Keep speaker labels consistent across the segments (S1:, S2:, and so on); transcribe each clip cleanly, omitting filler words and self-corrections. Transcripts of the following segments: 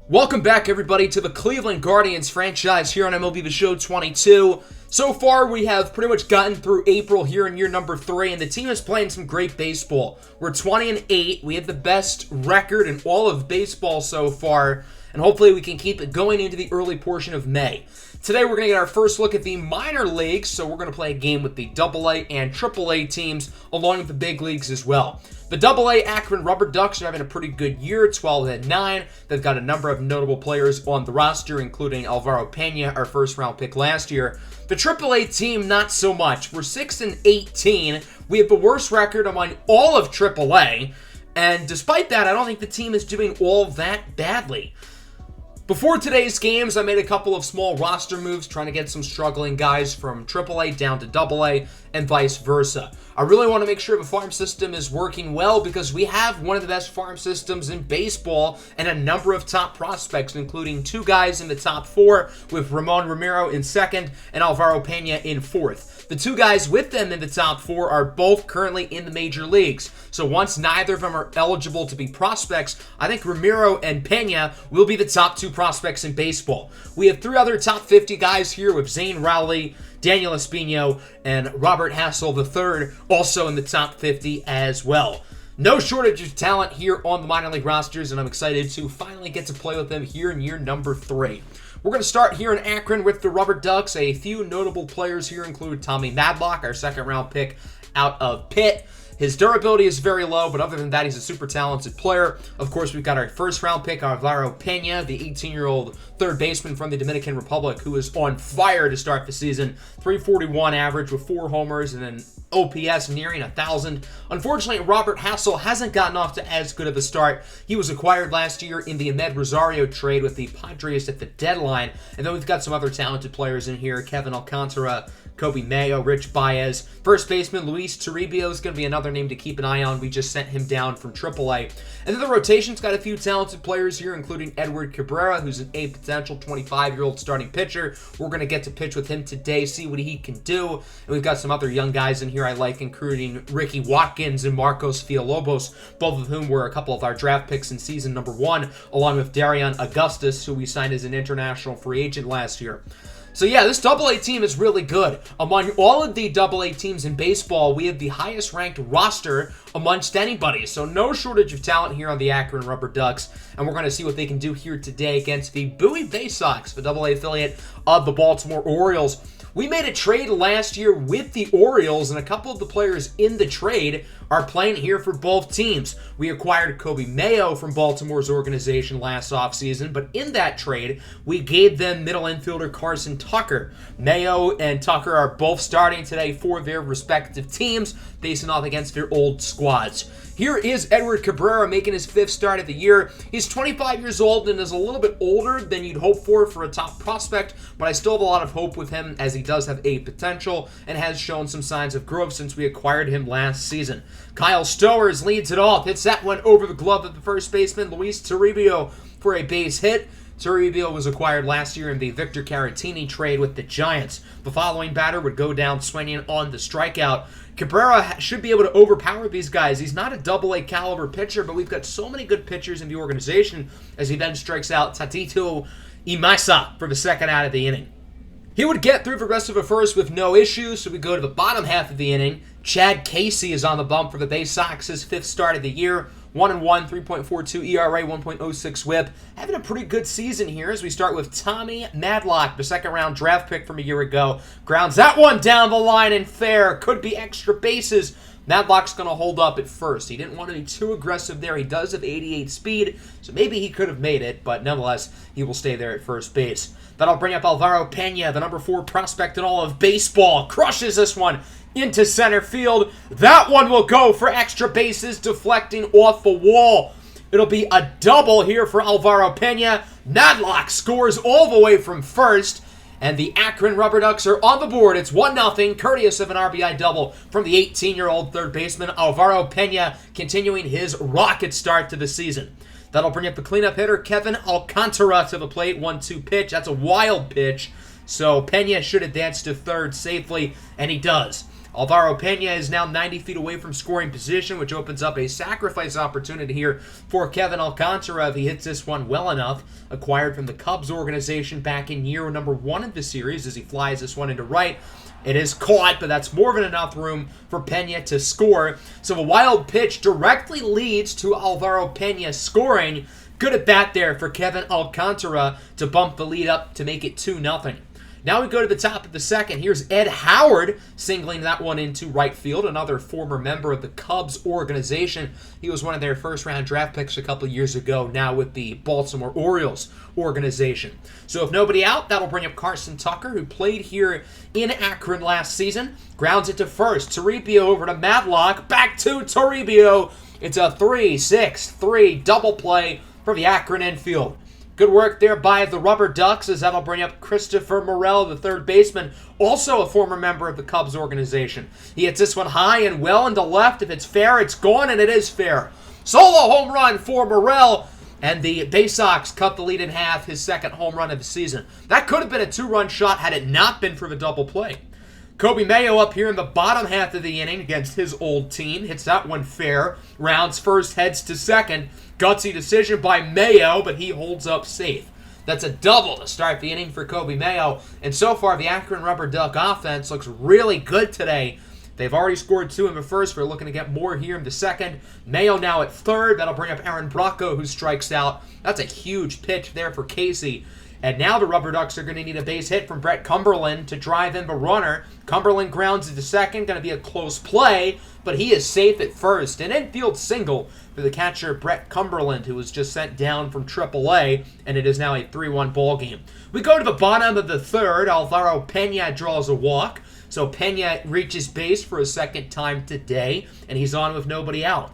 S1: Welcome back, everybody, to the Cleveland Guardians franchise here on MLB The Show 22. So far, we have pretty much gotten through April here in year number 3, and the team is playing some great baseball. We're 20-8. We have the best record in all of baseball so far, and hopefully we can keep it going into the early portion of May. Today, we're going to get our first look at the minor leagues, so we're going to play a game with the AA and AAA teams, along with the big leagues as well. The AA Akron Rubber Ducks are having a pretty good year, 12-9. They've got a number of notable players on the roster, including Alvaro Pena, our first-round pick last year. The AAA team, not so much. We're 6-18. We have the worst record among all of AAA, and despite that, I don't think the team is doing all that badly. Before today's games, I made a couple of small roster moves trying to get some struggling guys from AAA down to AA and vice versa. I really want to make sure the farm system is working well because we have one of the best farm systems in baseball and a number of top prospects, including 2 guys in the top 4 with Ramon Romero in second and Alvaro Pena in fourth. The 2 guys with them in the top 4 are both currently in the major leagues. So once neither of them are eligible to be prospects, I think Romero and Pena will be the top 2 prospects in baseball. We have 3 other top 50 guys here with Zane Rowley, Daniel Espino, and Robert Hassel III also in the top 50 as well. No shortage of talent here on the minor league rosters, and I'm excited to finally get to play with them here in year number 3. We're going to start here in Akron with the Rubber Ducks. A few notable players here include Tommy Madlock, our second-round pick out of Pitt. His durability is very low, but other than that, he's a super talented player. Of course, we've got our first-round pick, Alvaro Pena, the 18-year-old third baseman from the Dominican Republic, who is on fire to start the season. 341 average with 4 homers and an OPS nearing 1,000. Unfortunately, Robert Hassel hasn't gotten off to as good of a start. He was acquired last year in the Ahmed Rosario trade with the Padres at the deadline. And then we've got some other talented players in here. Kevin Alcantara, Kobe Mayo, Rich Baez. First baseman Luis Toribio is going to be another name to keep an eye on. We just sent him down from AAA. And then the rotation's got a few talented players here, including Edward Cabrera, who's an A potential 25-year-old starting pitcher. We're going to get to pitch with him today, see what he can do. And we've got some other young guys in here I like, including Ricky Watkins and Marcos Villalobos, both of whom were a couple of our draft picks in season number 1, along with Darian Augustus, who we signed as an international free agent last year. So yeah, this AA team is really good. Among all of the AA teams in baseball, we have the highest ranked roster amongst anybody. So no shortage of talent here on the Akron Rubber Ducks. And we're going to see what they can do here today against the Baysox, the AA affiliate of the Baltimore Orioles. We made a trade last year with the Orioles, and a couple of the players in the trade are playing here for both teams. We acquired Kobe Mayo from Baltimore's organization last offseason, but in that trade, we gave them middle infielder Carson Tucker. Mayo and Tucker are both starting today for their respective teams, facing off against their old squads. Here is Edward Cabrera making his 5th start of the year. He's 25 years old and is a little bit older than you'd hope for a top prospect, but I still have a lot of hope with him as he does have a potential and has shown some signs of growth since we acquired him last season. Kyle Stowers leads it off, hits that one over the glove of the first baseman, Luis Toribio, for a base hit. Toribio was acquired last year in the Victor Caratini trade with the Giants. The following batter would go down swinging on the strikeout. Cabrera should be able to overpower these guys. He's not a AA caliber pitcher, but we've got so many good pitchers in the organization as he then strikes out Tatito Imasa for the second out of the inning. He would get through the rest of the first with no issues, so we go to the bottom half of the inning. Chad Casey is on the bump for the Baysox, his 5th start of the year. 1-1, 3.42 ERA, 1.06 whip. Having a pretty good season here as we start with Tommy Madlock, the second-round draft pick from a year ago. Grounds that one down the line and fair. Could be extra bases. Madlock's going to hold up at first. He didn't want to be too aggressive there. He does have 88 speed, so maybe he could have made it, but nonetheless, he will stay there at first base. That'll bring up Alvaro Pena, the number 4 prospect in all of baseball. Crushes this one into center field. That one will go for extra bases, deflecting off the wall. It'll be a double here for Alvaro Pena. Madlock scores all the way from first, and the Akron Rubber Ducks are on the board. It's 1-0, courteous of an RBI double from the 18-year-old third baseman Alvaro Pena, continuing his rocket start to the season. That'll bring up the cleanup hitter, Kevin Alcantara, to the plate. 1-2 pitch. That's a wild pitch, so Pena should advance to third safely, and he does. Alvaro Pena is now 90 feet away from scoring position, which opens up a sacrifice opportunity here for Kevin Alcantara if he hits this one well enough. Acquired from the Cubs organization back in year number 1 of the series as he flies this one into right. It is caught, but that's more than enough room for Pena to score. So a wild pitch directly leads to Alvaro Pena scoring. Good at bat there for Kevin Alcantara to bump the lead up to make it 2-0. Now we go to the top of the second. Here's Ed Howard singling that one into right field, another former member of the Cubs organization. He was one of their first-round draft picks a couple years ago, now with the Baltimore Orioles organization. So if nobody out, that'll bring up Carson Tucker, who played here in Akron last season. Grounds it to first. Toribio over to Matlock. Back to Toribio. It's a 3-6-3 double play for the Akron infield. Good work there by the Rubber Ducks, as that'll bring up Christopher Morel, the third baseman, also a former member of the Cubs organization. He hits this one high and well into left. If it's fair, it's gone, and it is fair. Solo home run for Morel, and the Baysox cut the lead in half, his second home run of the season. That could have been a 2-run shot had it not been for the double play. Kobe Mayo up here in the bottom half of the inning against his old team. Hits that one fair. Rounds first, heads to second. Gutsy decision by Mayo, but he holds up safe. That's a double to start the inning for Kobe Mayo. And so far, the Akron Rubber Duck offense looks really good today. They've already scored 2 in the first. We're looking to get more here in the second. Mayo now at third. That'll bring up Aaron Bracco, who strikes out. That's a huge pitch there for Casey. And now the Rubber Ducks are going to need a base hit from Brett Cumberland to drive in the runner. Cumberland grounds into second. Going to be a close play, but he is safe at first. An infield single for the catcher Brett Cumberland, who was just sent down from AAA, and it is now a 3-1 ball game. We go to the bottom of the third. Alvaro Pena draws a walk. So Pena reaches base for a second time today, and he's on with nobody out.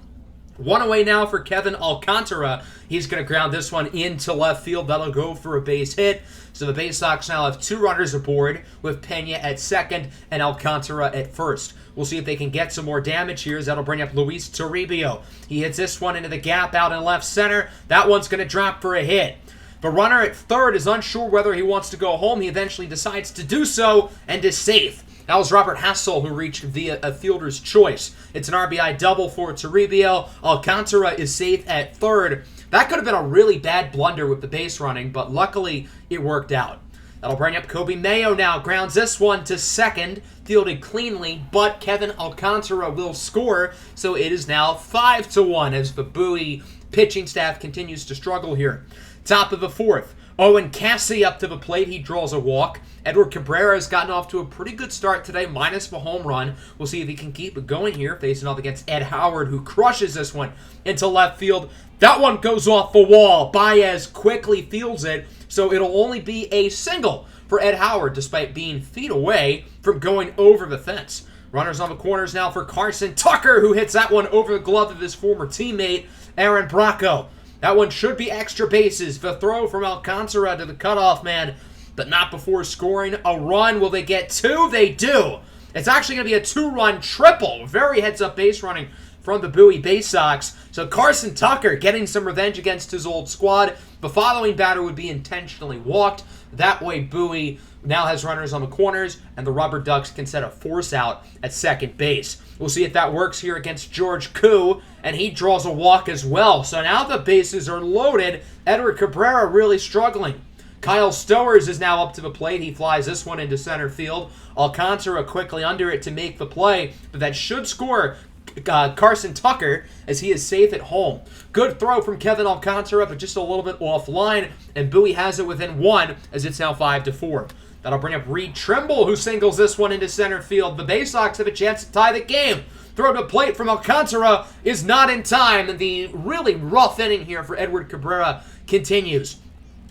S1: One away now for Kevin Alcantara. He's going to ground this one into left field. That'll go for a base hit. So the Baysox now have 2 runners aboard with Pena at second and Alcantara at first. We'll see if they can get some more damage here. That'll bring up Luis Toribio. He hits this one into the gap out in left center. That one's going to drop for a hit. The runner at third is unsure whether he wants to go home. He eventually decides to do so and is safe. That was Robert Hassel who reached via a fielder's choice. It's an RBI double for Toribio. Alcantara is safe at third. That could have been a really bad blunder with the base running, but luckily it worked out. That'll bring up Kobe Mayo now. Grounds this one to second. Fielded cleanly, but Kevin Alcantara will score. So it is now 5-1 as the Bowie pitching staff continues to struggle here. Top of the fourth. Owen Cassie up to the plate. He draws a walk. Edward Cabrera has gotten off to a pretty good start today, minus the home run. We'll see if he can keep it going here, facing off against Ed Howard, who crushes this one into left field. That one goes off the wall. Baez quickly fields it, so it'll only be a single for Ed Howard, despite being feet away from going over the fence. Runners on the corners now for Carson Tucker, who hits that one over the glove of his former teammate, Aaron Bracco. That one should be extra bases. The throw from Alcantara to the cutoff man, but not before scoring a run. Will they get 2? They do. It's actually going to be a 2-run triple. Very heads-up base running from the Bowie Baysox. So Carson Tucker getting some revenge against his old squad. The following batter would be intentionally walked. That way Bowie now has runners on the corners, and the Rubber Ducks can set a force out at second base. We'll see if that works here against George Koo, and he draws a walk as well. So now the bases are loaded. Edward Cabrera really struggling. Kyle Stowers is now up to the plate. He flies this one into center field. Alcantara quickly under it to make the play, but that should score Carson Tucker as he is safe at home. Good throw from Kevin Alcantara, but just a little bit offline, and Bowie has it within 1 as it's now 5-4. That'll bring up Reed Trimble, who singles this one into center field. The Baysox have a chance to tie the game. Throw to plate from Alcantara is not in time, and the really rough inning here for Edward Cabrera continues.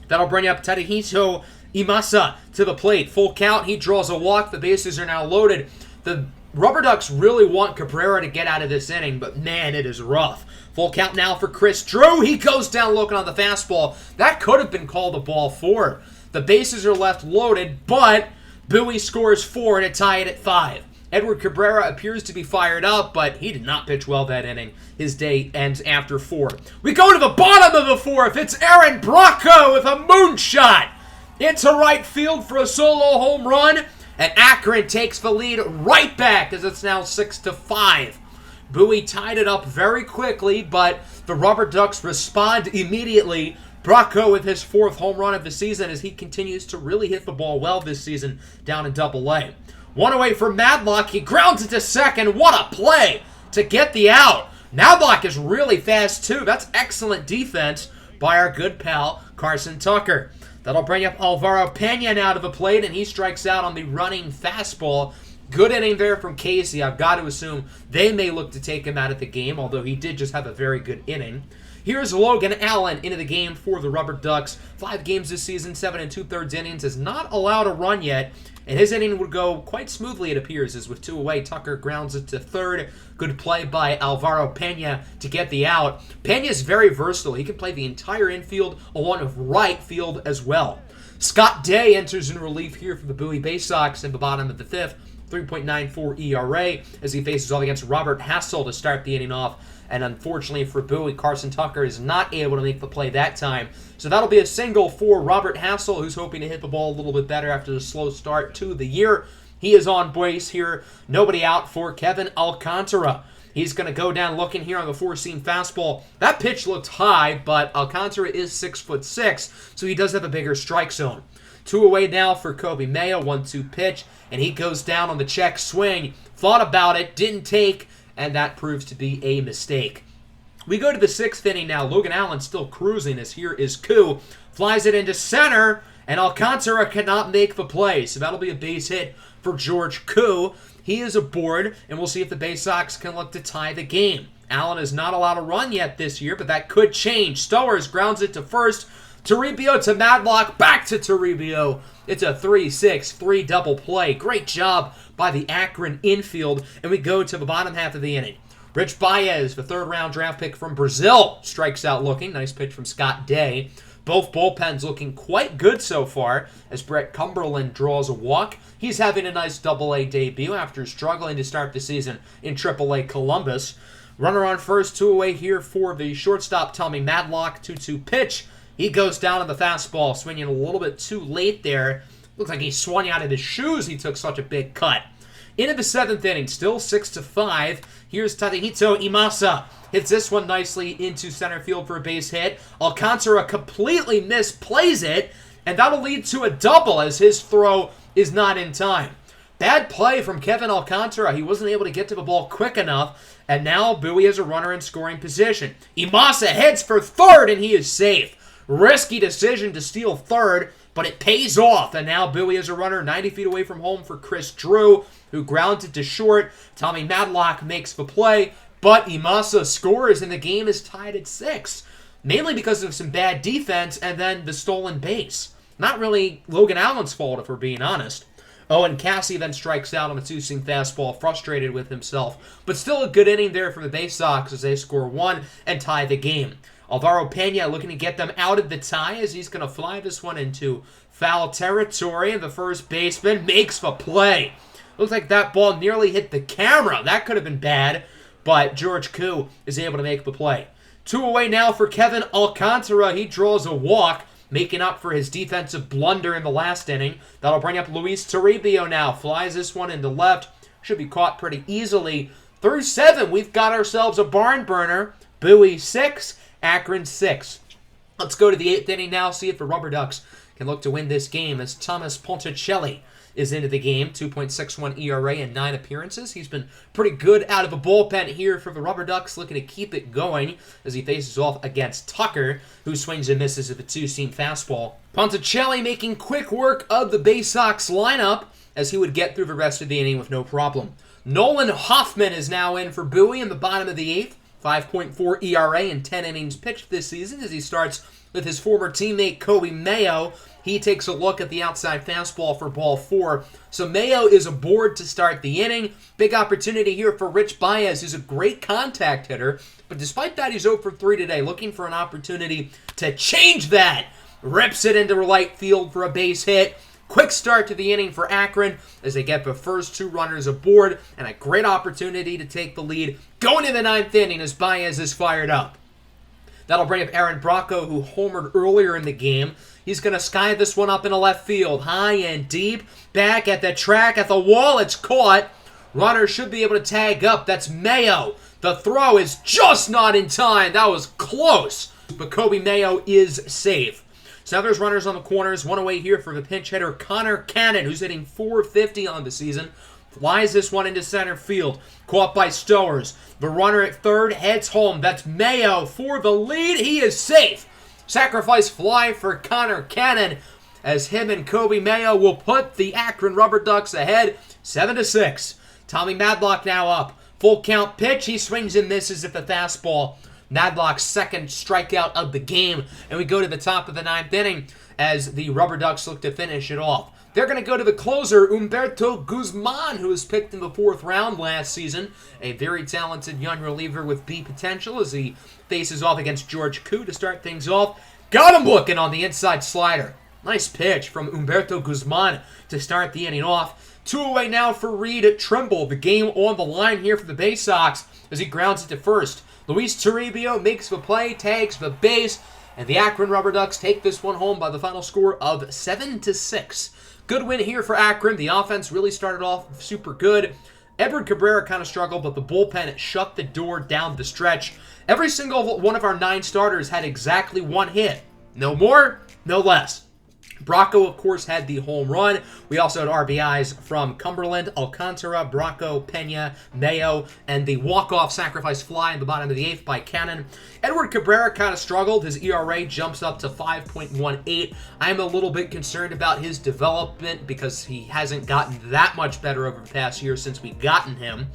S1: That'll bring up Tadahito Imasa to the plate. Full count. He draws a walk. The bases are now loaded. The Rubber Ducks really want Cabrera to get out of this inning, but man, it is rough. Full count now for Chris Drew. He goes down looking on the fastball. That could have been called a ball 4. The bases are left loaded, but Bowie scores 4 to tie it at 5. Edward Cabrera appears to be fired up, but he did not pitch well that inning. His day ends after 4. We go to the bottom of the 4th. It's Aaron Bracco with a moonshot into right field for a solo home run. And Akron takes the lead right back as it's now 6-5. Bowie tied it up very quickly, but the Rubber Ducks respond immediately. Bracco with his 4th home run of the season as he continues to really hit the ball well this season down in Double-A. One away from Madlock. He grounds it to second. What a play to get the out. Madlock is really fast, too. That's excellent defense by our good pal, Carson Tucker. That'll bring up Alvaro Pena now to the plate, and he strikes out on the running fastball. Good inning there from Casey. I've got to assume they may look to take him out of the game, although he did just have a very good inning. Here's Logan Allen into the game for the Rubber Ducks. 5 games this season, 7 2/3 innings. Has not allowed a run yet, and his inning would go quite smoothly, it appears, as with 2 away, Tucker grounds it to third. Good play by Alvaro Pena to get the out. Pena is very versatile. He can play the entire infield along with right field as well. Scott Day enters in relief here for the Bowie Baysox in the bottom of the 5th. 3.94 ERA as he faces off against Robert Hassel to start the inning off. And unfortunately for Bowie, Carson Tucker is not able to make the play that time. So that'll be a single for Robert Hassel, who's hoping to hit the ball a little bit better after the slow start to the year. He is on base here. Nobody out for Kevin Alcantara. He's going to go down looking here on the 4-seam fastball. That pitch looked high, but Alcantara is 6'6", so he does have a bigger strike zone. 2 away now for Kobe Mayo, 1-2 pitch, and he goes down on the check swing. Thought about it, didn't take, and that proves to be a mistake. We go to the 6th inning now. Logan Allen still cruising as here is Koo. Flies it into center, and Alcantara cannot make the play. So that'll be a base hit for George Koo. He is aboard, and we'll see if the Baysox can look to tie the game. Allen has not allowed a run yet this year, but that could change. Stowers grounds it to first. Toribio to Madlock, back to Toribio. It's a 3-6-3 double play. Great job by the Akron infield, and we go to the bottom half of the inning. Rich Baez, the 3rd-round draft pick from Brazil, strikes out looking. Nice pitch from Scott Day. Both bullpens looking quite good so far as Brett Cumberland draws a walk. He's having a nice Double-A debut after struggling to start the season in Triple-A Columbus. Runner on first, 2 away here for the shortstop, Tommy Madlock. 2-2 pitch. He goes down on the fastball, swinging a little bit too late there. Looks like he swung out of his shoes. He took such a big cut. Into the 7th inning, still 6-5. Here's Tadahito Imasa. Hits this one nicely into center field for a base hit. Alcantara completely misplays it, and that'll lead to a double as his throw is not in time. Bad play from Kevin Alcantara. He wasn't able to get to the ball quick enough, and now Bowie has a runner in scoring position. Imasa heads for third, and he is safe. Risky decision to steal third, but it pays off, and now Bowie is a runner 90 feet away from home for Chris Drew, who grounds it to short. Tommy Madlock makes the play, but Imasa scores, and the game is tied at 6, mainly because of some bad defense and then the stolen base. Not really Logan Allen's fault, if we're being honest. Owen Cassie then strikes out on a 2-seam fastball, frustrated with himself, but still a good inning there for the Baysox as they score 1 and tie the game. Alvaro Pena looking to get them out of the tie as he's going to fly this one into foul territory, and the first baseman makes the play. Looks like that ball nearly hit the camera. That could have been bad, but George Koo is able to make the play. 2 away now for Kevin Alcantara. He draws a walk, making up for his defensive blunder in the last inning. That'll bring up Luis Toribio now. Flies this one into left. Should be caught pretty easily. Through 7, we've got ourselves a barn burner. Bowie 6, Akron 6. Let's go to the 8th inning now, see if the Rubber Ducks can look to win this game as Thomas Ponticelli is into the game. 2.61 ERA and 9 appearances. He's been pretty good out of a bullpen here for the Rubber Ducks, looking to keep it going as he faces off against Tucker, who swings and misses at the 2-seam fastball. Ponticelli making quick work of the Baysox lineup as he would get through the rest of the inning with no problem. Nolan Hoffman is now in for Bowie in the bottom of the 8th. 5.4 ERA and 10 innings pitched this season as he starts with his former teammate Kobe Mayo. He takes a look at the outside fastball for ball 4. So Mayo is aboard to start the inning. Big opportunity here for Rich Baez, who's a great contact hitter. But despite that, he's 0 for 3 today, looking for an opportunity to change that. Rips it into right field for a base hit. Quick start to the inning for Akron as they get the first 2 runners aboard, and a great opportunity to take the lead going in the 9th inning as Baez is fired up. That'll bring up Aaron Brocco, who homered earlier in the game. He's going to sky this one up into left field. High and deep. Back at the track, at the wall. It's caught. Runner should be able to tag up. That's Mayo. The throw is just not in time. That was close. But Kobe Mayo is safe. So now there's runners on the corners. One away here for the pinch hitter, Connor Cannon, who's hitting .450 on the season. Flies this one into center field. Caught by Stowers. The runner at third heads home. That's Mayo for the lead. He is safe. Sacrifice fly for Connor Cannon as him and Kobe Mayo will put the Akron Rubber Ducks ahead 7-6. Tommy Madlock now up. Full count pitch. He swings and misses at the fastball. Madlock's second strikeout of the game. And we go to the top of the ninth inning as the Rubber Ducks look to finish it off. They're going to go to the closer, Humberto Guzman, who was picked in the 4th round last season. A very talented young reliever with B potential as he faces off against George Koo to start things off. Got him looking on the inside slider. Nice pitch from Humberto Guzman to start the inning off. 2 away now for Reed Trimble. The game on the line here for the Baysox as he grounds it to first. Luis Toribio makes the play, tags the base, and the Akron Rubber Ducks take this one home by the final score of 7-6. Good win here for Akron. The offense really started off super good. Edward Cabrera kind of struggled, but the bullpen shut the door down the stretch. Every single one of our 9 starters had exactly 1 hit. No more, no less. Brocco, of course, had the home run. We also had RBIs from Cumberland, Alcantara, Brocco, Pena, Mayo, and the walk-off sacrifice fly in the bottom of the 8th by Cannon. Edward Cabrera kind of struggled. His ERA jumps up to 5.18. I'm a little bit concerned about his development because he hasn't gotten that much better over the past year since we've gotten him.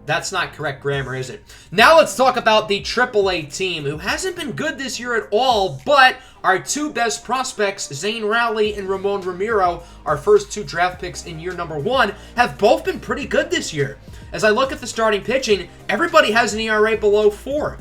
S1: That's not correct grammar, is it? Now let's talk about the AAA team, who hasn't been good this year at all, but our 2 best prospects, Zane Rowley and Ramon Ramiro, our first 2 draft picks in year number 1, have both been pretty good this year. As I look at the starting pitching, everybody has an ERA below 4.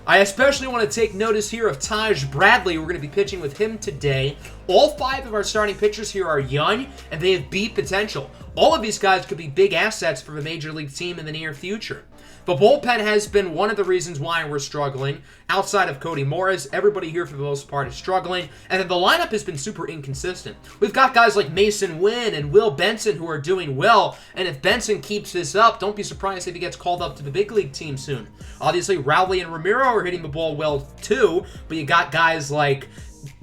S1: I especially want to take notice here of Taj Bradley. We're going to be pitching with him today. All 5 of our starting pitchers here are young, and they have B potential. All of these guys could be big assets for the Major League team in the near future. The bullpen has been one of the reasons why we're struggling. Outside of Cody Morris, everybody here for the most part is struggling. And then the lineup has been super inconsistent. We've got guys like Mason Wynn and Will Benson who are doing well. And if Benson keeps this up, don't be surprised if he gets called up to the big league team soon. Obviously, Rowley and Ramiro are hitting the ball well too. But you got guys like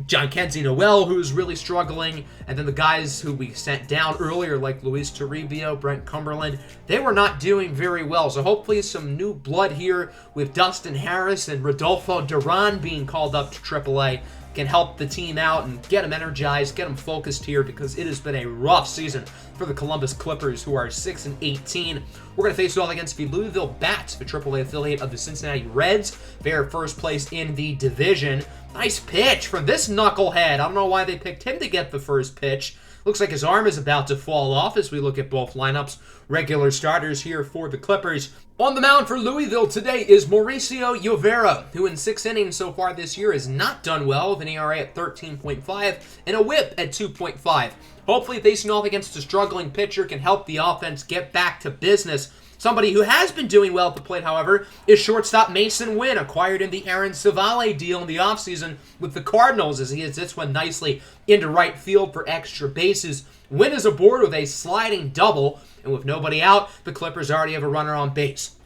S1: John Kenzie Noel, who's really struggling, and then the guys who we sent down earlier, like Luis Toribio, Brent Cumberland, they were not doing very well. So hopefully some new blood here with Dustin Harris and Rodolfo Duran being called up to AAA can help the team out and get them energized, get them focused here, because it has been a rough season for the Columbus Clippers, who are 6-18. We're going to face off against the Louisville Bats, the AAA affiliate of the Cincinnati Reds. They're first place in the division. Nice pitch from this knucklehead. I don't know why they picked him to get the first pitch. Looks like his arm is about to fall off as we look at both lineups. Regular starters here for the Clippers. On the mound for Louisville today is Mauricio Llovera, who in 6 innings so far this year has not done well, with an ERA at 13.5 and a whip at 2.5. Hopefully facing off against a struggling pitcher can help the offense get back to business. Somebody who has been doing well at the plate, however, is shortstop Mason Wynn, acquired in the Aaron Savale deal in the offseason with the Cardinals, as he hits this one nicely into right field for extra bases. Wynn is aboard with a sliding double, and with nobody out, the Clippers already have a runner on base.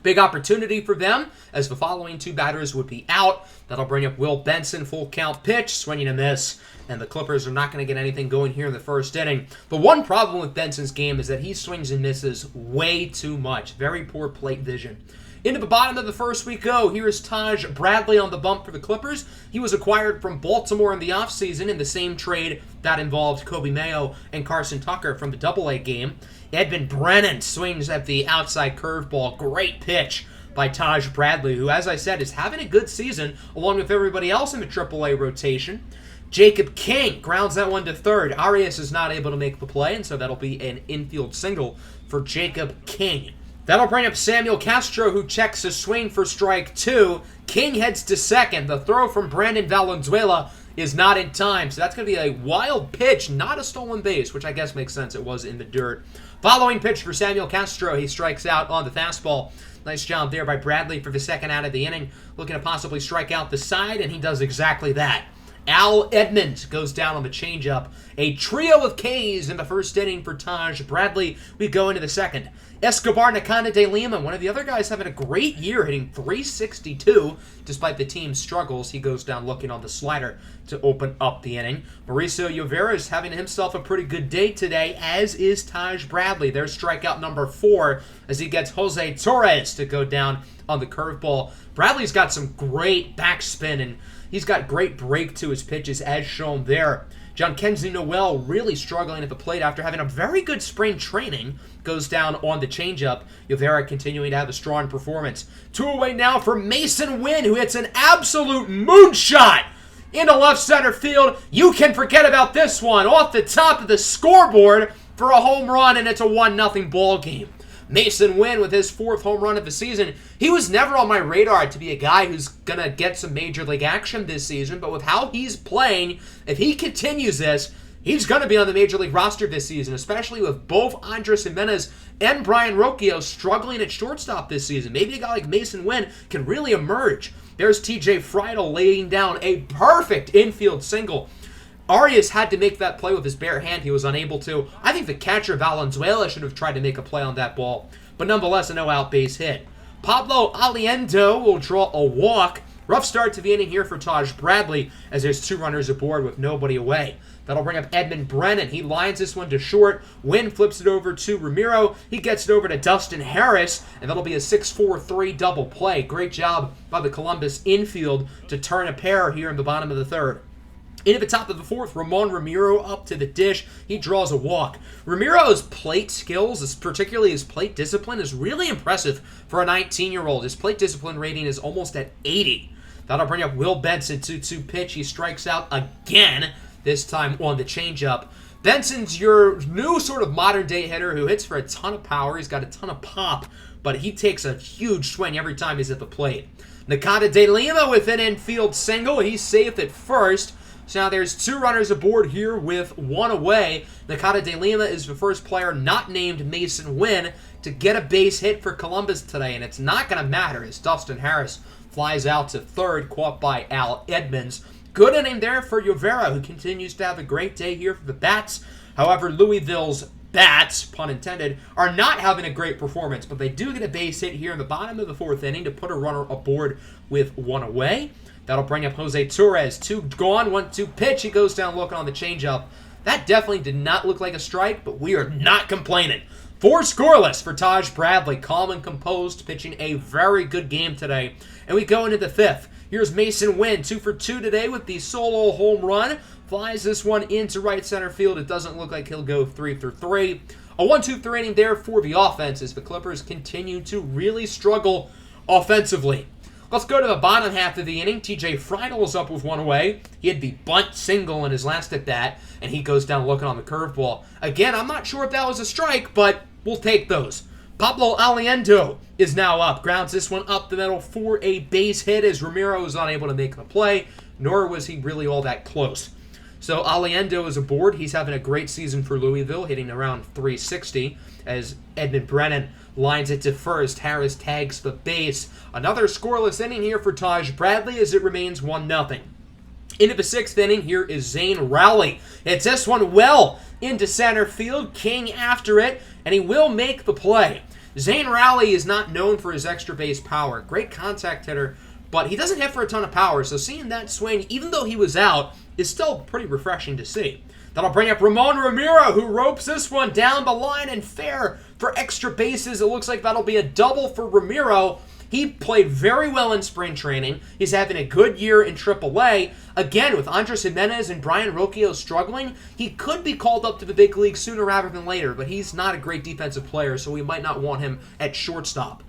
S1: Big opportunity for them, as the following 2 batters would be out. That'll bring up Will Benson, full count pitch, swinging a miss. And the Clippers are not going to get anything going here in the first inning. The one problem with Benson's game is that he swings and misses way too much. Very poor plate vision. Into the bottom of the first we go. Here is Taj Bradley on the bump for the Clippers. He was acquired from Baltimore in the offseason in the same trade that involved Kobe Mayo and Carson Tucker from the AA game. Edmund Brennan swings at the outside curveball. Great pitch by Taj Bradley, who, as I said, is having a good season along with everybody else in the AAA rotation. Jacob King grounds that one to third. Arias is not able to make the play, and so that'll be an infield single for Jacob King. That'll bring up Samuel Castro, who checks a swing for strike 2. King heads to second. The throw from Brandon Valenzuela is not in time. So that's going to be a wild pitch, not a stolen base, which I guess makes sense. It was in the dirt. Following pitch for Samuel Castro. He strikes out on the fastball. Nice job there by Bradley for the second out of the inning. Looking to possibly strike out the side, and he does exactly that. Al Edmonds goes down on the changeup. A trio of Ks in the first inning for Taj Bradley. We go into the second. Escobar Nakanda de Lima, one of the other guys having a great year, hitting .362. Despite the team's struggles, he goes down looking on the slider to open up the inning. Mauricio Llovera is having himself a pretty good day today, as is Taj Bradley. There's strikeout number 4 as he gets Jose Torres to go down on the curveball. Bradley's got some great backspin, and he's got great break to his pitches as shown there. John Kenzie Noel really struggling at the plate after having a very good spring training. Goes down on the changeup. Llovera continuing to have a strong performance. 2 away now for Mason Wynn, who hits an absolute moonshot into left center field. You can forget about this one. Off the top of the scoreboard for a home run, and it's a 1-0 ball game. Mason Wynn with his 4th home run of the season. He was never on my radar to be a guy who's going to get some major league action this season, but with how he's playing, if he continues this, he's going to be on the major league roster this season, especially with both Andres Jimenez and Brian Rocchio struggling at shortstop this season. Maybe a guy like Mason Wynn can really emerge. There's TJ Friedel laying down a perfect infield single. Arias had to make that play with his bare hand. He was unable to. I think the catcher Valenzuela should have tried to make a play on that ball, but nonetheless a no-out base hit. Pablo Aliendo will draw a walk. Rough start to the inning here for Taj Bradley as there's 2 runners aboard with nobody away. That'll bring up Edmund Brennan. He lines this one to short. Wynn flips it over to Ramiro. He gets it over to Dustin Harris, and that'll be a 6-4-3 double play. Great job by the Columbus infield to turn a pair here in the bottom of the 3rd. Into the top of the 4th, Ramon Ramiro up to the dish. He draws a walk. Ramiro's plate skills, particularly his plate discipline, is really impressive for a 19-year-old. His plate discipline rating is almost at 80. That'll bring up Will Benson, 2-2 pitch. He strikes out again, this time on the changeup. Benson's your new sort of modern-day hitter who hits for a ton of power. He's got a ton of pop, but he takes a huge swing every time he's at the plate. Nakanda de Lima with an infield single. He's safe at first. So now there's 2 runners aboard here with 1 away. Nakanda de Lima is the first player not named Mason Wynn to get a base hit for Columbus today, and it's not going to matter as Dustin Harris flies out to 3rd, caught by Al Edmonds. Good inning there for Llovera, who continues to have a great day here for the Bats. However, Louisville's Bats, pun intended, are not having a great performance, but they do get a base hit here in the bottom of the 4th inning to put a runner aboard with 1 away. That'll bring up Jose Torres. 2 gone, 1-2 pitch. He goes down looking on the changeup. That definitely did not look like a strike, but we are not complaining. 4 scoreless for Taj Bradley. Calm and composed, pitching a very good game today. And we go into the 5th. Here's Mason Wynn, 2 for 2 today with the solo home run. Flies this one into right center field. It doesn't look like he'll go 3 for 3. A 1-2-3 inning there for the offense as the Clippers continue to really struggle offensively. Let's go to the bottom half of the inning. TJ Friedel is up with 1 away. He had the bunt single in his last at-bat, and he goes down looking on the curveball. Again, I'm not sure if that was a strike, but we'll take those. Pablo Aliendo is now up. Grounds this one up the middle for a base hit as Ramiro was unable to make the play, nor was he really all that close. So Aliendo is aboard. He's having a great season for Louisville, hitting around .360 as Edmund Brennan lines it to first. Harris tags the base. Another scoreless inning here for Taj Bradley as it remains 1-0. Into the 6th inning, here is Zane Rowley. It's this one well into center field. King after it, and he will make the play. Zane Rowley is not known for his extra base power. Great contact hitter, but he doesn't hit for a ton of power, so seeing that swing, even though he was out, is still pretty refreshing to see. That'll bring up Ramon Ramiro, who ropes this one down the line and fair for extra bases. It looks like that'll be a double for Ramiro. He played very well in spring training. He's having a good year in AAA. Again, with Andres Jimenez and Brian Rocchio struggling, he could be called up to the big league sooner rather than later, but he's not a great defensive player, so we might not want him at shortstop.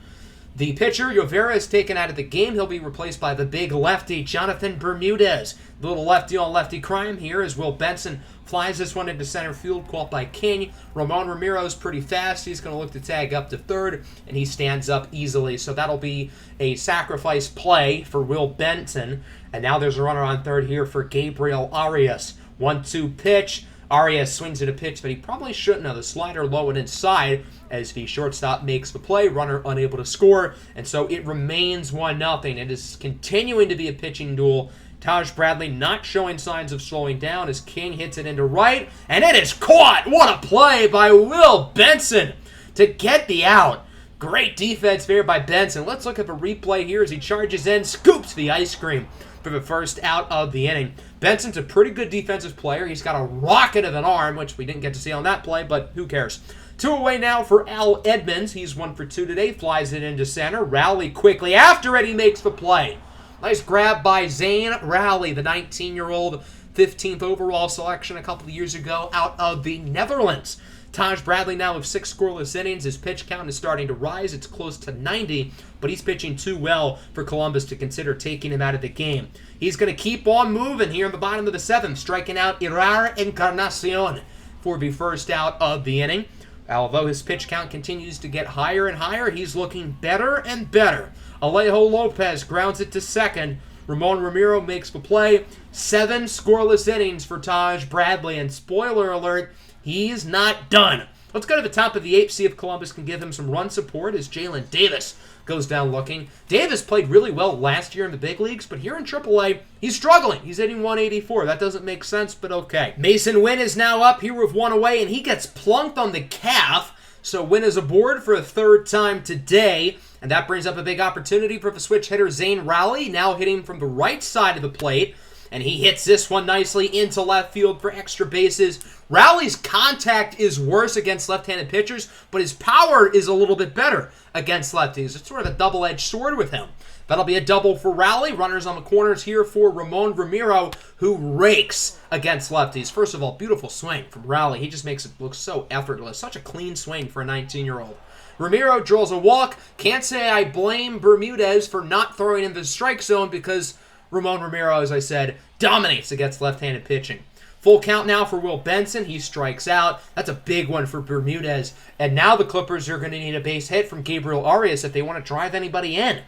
S1: The pitcher, Yovera, is taken out of the game. He'll be replaced by the big lefty, Jonathan Bermudez. The little lefty-on-lefty crime here as Will Benson flies this one into center field, caught by King. Ramon Ramiro's pretty fast. He's going to look to tag up to third, and he stands up easily. So that'll be a sacrifice play for Will Benson. And now there's a runner on third here for Gabriel Arias. 1-2 pitch. Arias swings at a pitch that he probably shouldn't have. The slider low and inside as the shortstop makes the play. Runner unable to score. And so it remains 1-0. It is continuing to be a pitching duel. Taj Bradley not showing signs of slowing down as King hits it into right. And it is caught. What a play by Will Benson to get the out. Great defense there by Benson. Let's look at the replay here as he charges in, scoops the ice cream for the first out of the inning. Benson's a pretty good defensive player. He's got a rocket of an arm, which we didn't get to see on that play, but who cares? 2 away now for Al Edmonds. He's 1 for 2 today. Flies it into center. Rowley quickly after it. He makes the play. Nice grab by Zane Rowley, the 19-year-old 15th overall selection a couple of years ago out of the Netherlands. Taj Bradley now with 6 scoreless innings. His pitch count is starting to rise. It's close to 90, but he's pitching too well for Columbus to consider taking him out of the game. He's going to keep on moving here in the bottom of the 7th, striking out Irar Encarnacion for the first out of the inning. Although his pitch count continues to get higher and higher, he's looking better and better. Alejo Lopez grounds it to second. Ramon Ramiro makes the play. 7 scoreless innings for Taj Bradley, and spoiler alert, he's not done. Let's go to the top of the 8th, see if Columbus can give him some run support as Jalen Davis goes down looking. Davis played really well last year in the big leagues, but here in AAA, he's struggling. He's hitting 184. That doesn't make sense, but okay. Mason Wynn is now up here with 1 away, and he gets plunked on the calf. So Wynn is aboard for a 3rd time today, and that brings up a big opportunity for the switch hitter Zane Rowley, now hitting from the right side of the plate. And he hits this one nicely into left field for extra bases. Rowley's contact is worse against left-handed pitchers, but his power is a little bit better against lefties. It's sort of a double-edged sword with him. That'll be a double for Rowley. Runners on the corners here for Ramon Ramiro, who rakes against lefties. First of all, beautiful swing from Rowley. He just makes it look so effortless. Such a clean swing for a 19-year-old. Ramiro draws a walk. Can't say I blame Bermudez for not throwing in the strike zone because Ramon Ramiro, as I said, dominates against left-handed pitching. Full count now for Will Benson. He strikes out. That's a big one for Bermudez. And now the Clippers are going to need a base hit from Gabriel Arias if they want to drive anybody in.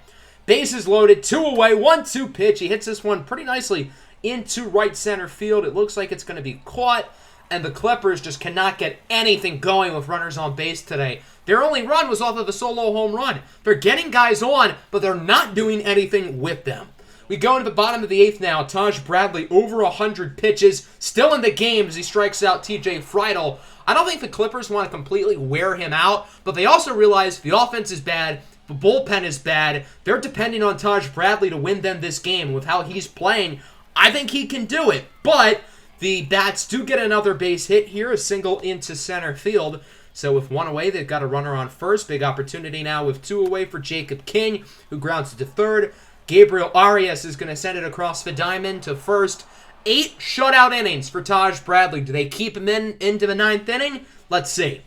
S1: Bases loaded, 2 away, 1-2 pitch. He hits this one pretty nicely into right center field. It looks like it's going to be caught, and the Clippers just cannot get anything going with runners on base today. Their only run was off of a solo home run. They're getting guys on, but they're not doing anything with them. We go into the bottom of the 8th now. Taj Bradley over 100 pitches, still in the game as he strikes out TJ Friedel. I don't think the Clippers want to completely wear him out, but they also realize the offense is bad, the bullpen is bad. They're depending on Taj Bradley to win them this game. With how he's playing, I think he can do it. But the Bats do get another base hit here, a single into center field. So with 1 away, they've got a runner on first. Big opportunity now with 2 away for Jacob King, who grounds it to third. Gabriel Arias is going to send it across the diamond to first. 8 shutout innings for Taj Bradley. Do they keep him into the 9th inning? Let's see.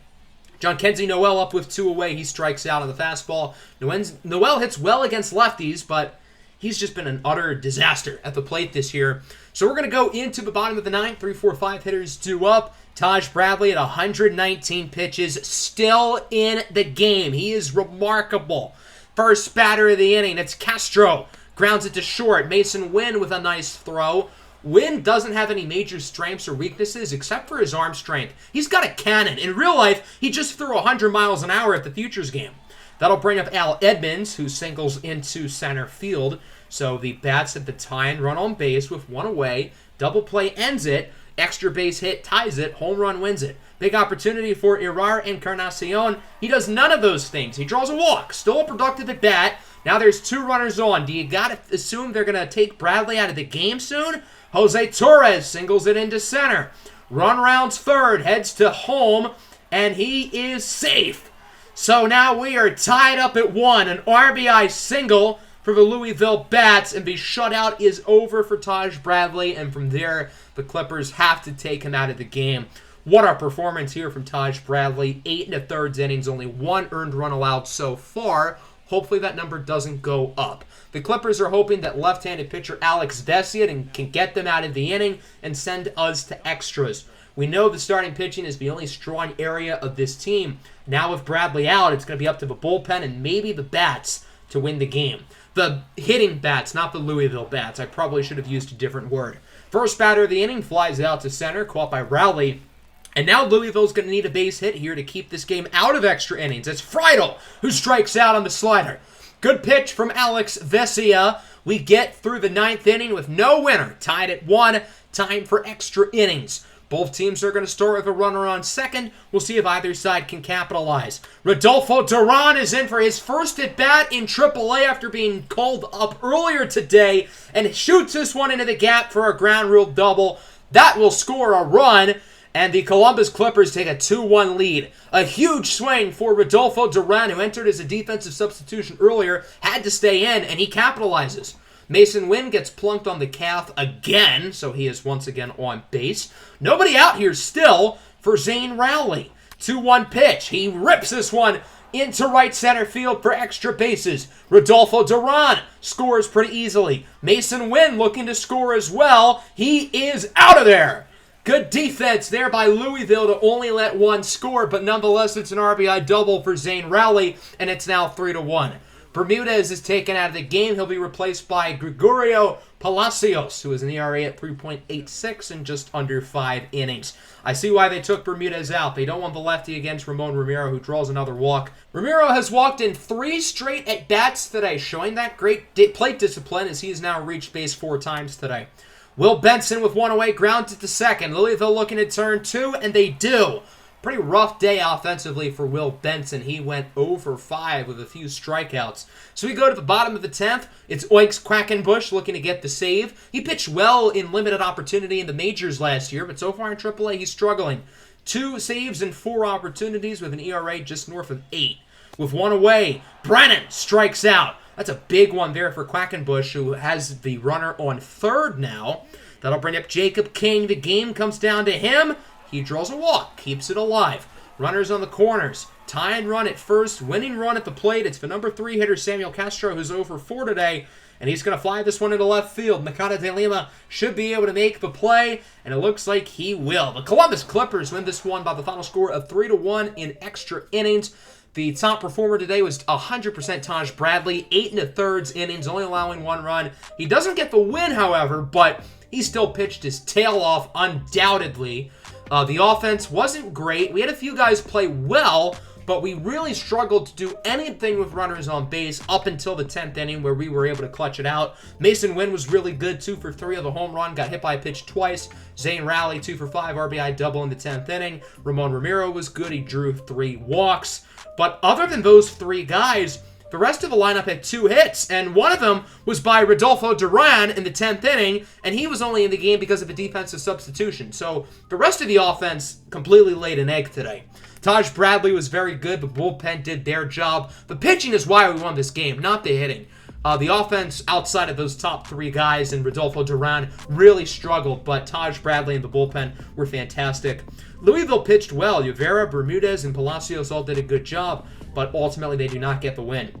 S1: John Kenzie Noel up with 2 away. He strikes out on the fastball. Noel hits well against lefties, but he's just been an utter disaster at the plate this year. So we're going to go into the bottom of the 9th. 3, 4, 5 hitters due up. Taj Bradley at 119 pitches, still in the game. He is remarkable. First batter of the inning, it's Castro. Grounds it to short. Mason Wynn with a nice throw. Wynn doesn't have any major strengths or weaknesses except for his arm strength. He's got a cannon. In real life, he just threw 100 miles an hour at the Futures game. That'll bring up Al Edmonds, who singles into center field. So the Bats at the time run on base with 1 away. Double play ends it. Extra base hit ties it. Home run wins it. Big opportunity for Irar Encarnacion. He does none of those things. He draws a walk. Still a productive at bat. Now there's 2 runners on. Do you got to assume they're going to take Bradley out of the game soon? Jose Torres singles it into center. Run rounds third. Heads to home. And he is safe. So now we are tied up at 1. An RBI single for the Louisville Bats. And the shutout is over for Taj Bradley. And from there, the Clippers have to take him out of the game. What a performance here from Taj Bradley. 8 1/3 innings, only 1 earned run allowed so far. Hopefully that number doesn't go up. The Clippers are hoping that left-handed pitcher Alex Vesian can get them out of the inning and send us to extras. We know the starting pitching is the only strong area of this team. Now with Bradley out, it's going to be up to the bullpen and maybe the bats to win the game. The hitting bats, not the Louisville bats. I probably should have used a different word. First batter of the inning flies out to center, caught by Rowley. And now Louisville's going to need a base hit here to keep this game out of extra innings. It's Friedel who strikes out on the slider. Good pitch from Alex Vesia. We get through the 9th inning with no winner. Tied at 1. Time for extra innings. Both teams are going to start with a runner on second. We'll see if either side can capitalize. Rodolfo Duran is in for his first at-bat in AAA after being called up earlier today and shoots this one into the gap for a ground rule double. That will score a run, and the Columbus Clippers take a 2-1 lead. A huge swing for Rodolfo Duran, who entered as a defensive substitution earlier, had to stay in, and he capitalizes. Mason Wynn gets plunked on the calf again, so he is once again on base. Nobody out here still for Zane Rowley. 2-1 pitch. He rips this one into right center field for extra bases. Rodolfo Duran scores pretty easily. Mason Wynn looking to score as well. He is out of there. Good defense there by Louisville to only let one score, but nonetheless it's an RBI double for Zane Rowley, and it's now 3-1. Bermudez is taken out of the game. He'll be replaced by Gregorio Palacios, who is an ERA at 3.86 in just under 5 innings. I see why they took Bermudez out. They don't want the lefty against Ramon Ramiro, who draws another walk. Ramiro has walked in 3 straight at-bats today, showing that great plate discipline as he has now reached base 4 times today. Will Benson with one away, grounded to second. Louisville looking to turn 2, and they do. Pretty rough day offensively for Will Benson. He went 0 for 5 with a few strikeouts. So we go to the bottom of the 10th. It's Oikes Quackenbush looking to get the save. He pitched well in limited opportunity in the majors last year, but so far in AAA he's struggling. 2 saves and 4 opportunities with an ERA just north of 8. With one away, Brennan strikes out. That's a big one there for Quackenbush, who has the runner on third now. That'll bring up Jacob King. The game comes down to him. He draws a walk, keeps it alive. Runners on the corners. Tie and run at first, winning run at the plate. It's the number 3 hitter, Samuel Castro, who's 0 for 4 today, and he's going to fly this one into left field. Mikata de Lima should be able to make the play, and it looks like he will. The Columbus Clippers win this one by the final score of 3-1 in extra innings. The top performer today was 100% Taj Bradley, 8 1/3 innings, only allowing 1 run. He doesn't get the win, however, but he still pitched his tail off undoubtedly. The offense wasn't great. We had a few guys play well, but we really struggled to do anything with runners on base up until the 10th inning where we were able to clutch it out. Mason Wynn was really good, 2 for 3 of the home run, got hit by a pitch twice. Zane Rowley, 2 for 5, RBI double in the 10th inning. Ramon Ramiro was good. He drew 3 walks. But other than those 3 guys, the rest of the lineup had 2 hits, and one of them was by Rodolfo Duran in the 10th inning, and he was only in the game because of a defensive substitution. So the rest of the offense completely laid an egg today. Taj Bradley was very good. The bullpen did their job. The pitching is why we won this game, not the hitting. The offense outside of those top 3 guys and Rodolfo Duran really struggled, but Taj Bradley and the bullpen were fantastic. Louisville pitched well. Rivera, Bermudez, and Palacios all did a good job, but ultimately they do not get the win.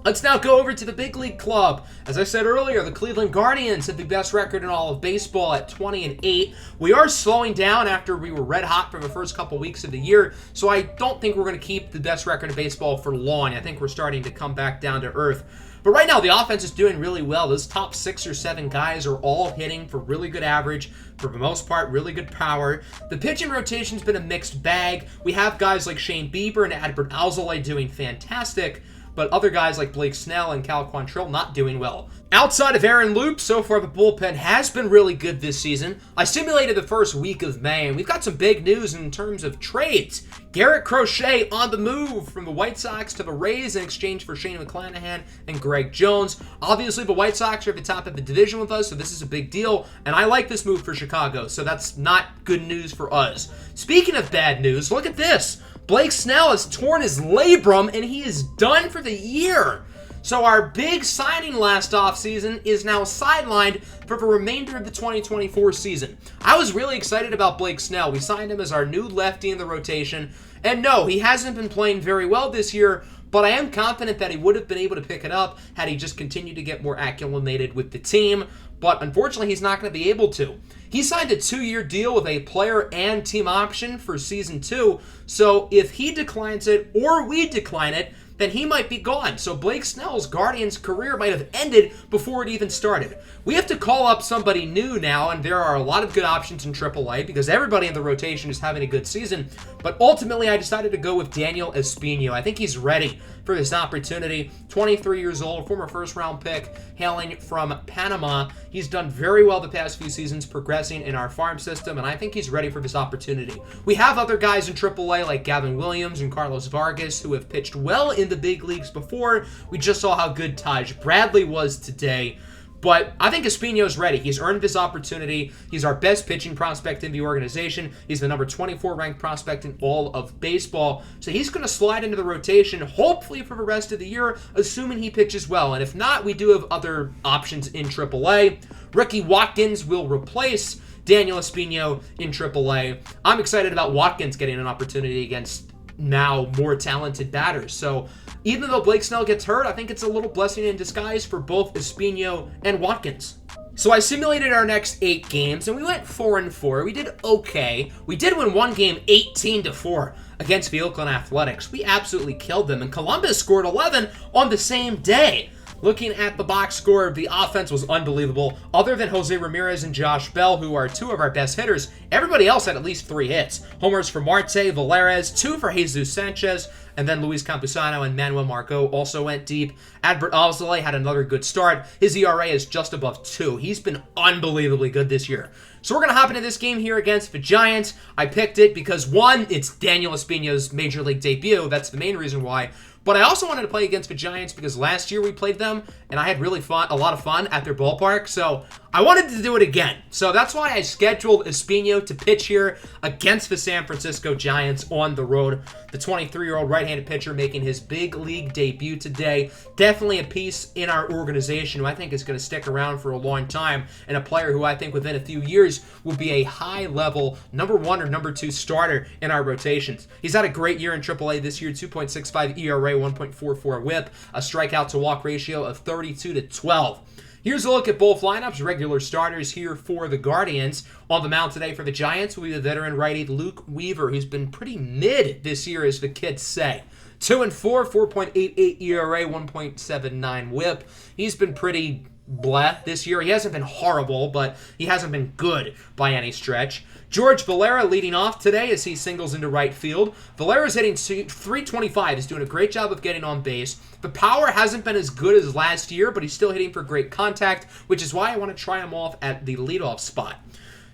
S1: Let's now go over to the big league club. As I said earlier, the Cleveland Guardians have the best record in all of baseball at 20-8. We are slowing down after we were red hot for the first couple weeks of the year, so I don't think we're going to keep the best record in baseball for long. I think we're starting to come back down to earth. But right now, the offense is doing really well. Those top 6 or 7 guys are all hitting for really good average, for the most part, really good power. The pitching rotation's been a mixed bag. We have guys like Shane Bieber and Adbert Alzolay doing fantastic, but other guys like Blake Snell and Cal Quantrill not doing well. Outside of Aaron Loop, so far the bullpen has been really good this season. I simulated the first week of May, and we've got some big news in terms of trades. Garrett Crochet on the move from the White Sox to the Rays in exchange for Shane McClanahan and Greg Jones. Obviously, the White Sox are at the top of the division with us, so this is a big deal, and I like this move for Chicago, so that's not good news for us. Speaking of bad news, look at this. Blake Snell has torn his labrum, and he is done for the year. So our big signing last offseason is now sidelined for the remainder of the 2024 season. I was really excited about Blake Snell. We signed him as our new lefty in the rotation. And no, he hasn't been playing very well this year, but I am confident that he would have been able to pick it up had he just continued to get more acclimated with the team. But unfortunately, he's not going to be able to. He signed a 2-year deal with a player and team option for Season 2, so if he declines it or we decline it, then he might be gone. So Blake Snell's Guardians career might have ended before it even started. We have to call up somebody new now, and there are a lot of good options in AAA because everybody in the rotation is having a good season. But ultimately, I decided to go with Daniel Espino. I think he's ready for this opportunity. 23 years old, former first-round pick, hailing from Panama. He's done very well the past few seasons, progressing in our farm system, and I think he's ready for this opportunity. We have other guys in AAA like Gavin Williams and Carlos Vargas who have pitched well in the big leagues before. We just saw how good Taj Bradley was today. But I think Espino's ready. He's earned this opportunity. He's our best pitching prospect in the organization. He's the number 24 ranked prospect in all of baseball. So he's going to slide into the rotation, hopefully for the rest of the year, assuming he pitches well. And if not, we do have other options in AAA. Ricky Watkins will replace Daniel Espino in AAA. I'm excited about Watkins getting an opportunity against now more talented batters. So even though Blake Snell gets hurt, I think it's a little blessing in disguise for both Espino and Watkins. So I simulated our next 8 games, and we went 4-4. We did okay. We did win one game 18-4 against the Oakland Athletics. We absolutely killed them, and Columbus scored 11 on the same day. Looking at the box score, the offense was unbelievable. Other than Jose Ramirez and Josh Bell, who are 2 of our best hitters, everybody else had at least 3 hits. Homers for Marte, Valeras, 2 for Jesus Sanchez, and then Luis Campusano and Manuel Margot also went deep. Adbert Alzolay had another good start. His ERA is just above 2. He's been unbelievably good this year. So we're going to hop into this game here against the Giants. I picked it because, one, it's Daniel Espino's Major League debut. That's the main reason why. But I also wanted to play against the Giants because last year we played them, and I had a lot of fun at their ballpark. So I wanted to do it again. So that's why I scheduled Espino to pitch here against the San Francisco Giants on the road. The 23-year-old right-handed pitcher making his big league debut today. Definitely a piece in our organization who I think is going to stick around for a long time, and a player who I think within a few years will be a high-level number 1 or number 2 starter in our rotations. He's had a great year in AAA this year, 2.65 ERA, 1.44 whip, a strikeout to walk ratio of 32-12. Here's a look at both lineups. Regular starters here for the Guardians. On the mound today for the Giants will be the veteran righty Luke Weaver, who's been pretty mid this year, as the kids say. 2-4, 4.88 ERA, 1.79 whip. He's been pretty bleh this year. He hasn't been horrible, but he hasn't been good by any stretch. George Valera leading off today as he singles into right field. Valera's hitting .325. He's doing a great job of getting on base. The power hasn't been as good as last year, but he's still hitting for great contact, which is why I want to try him off at the leadoff spot.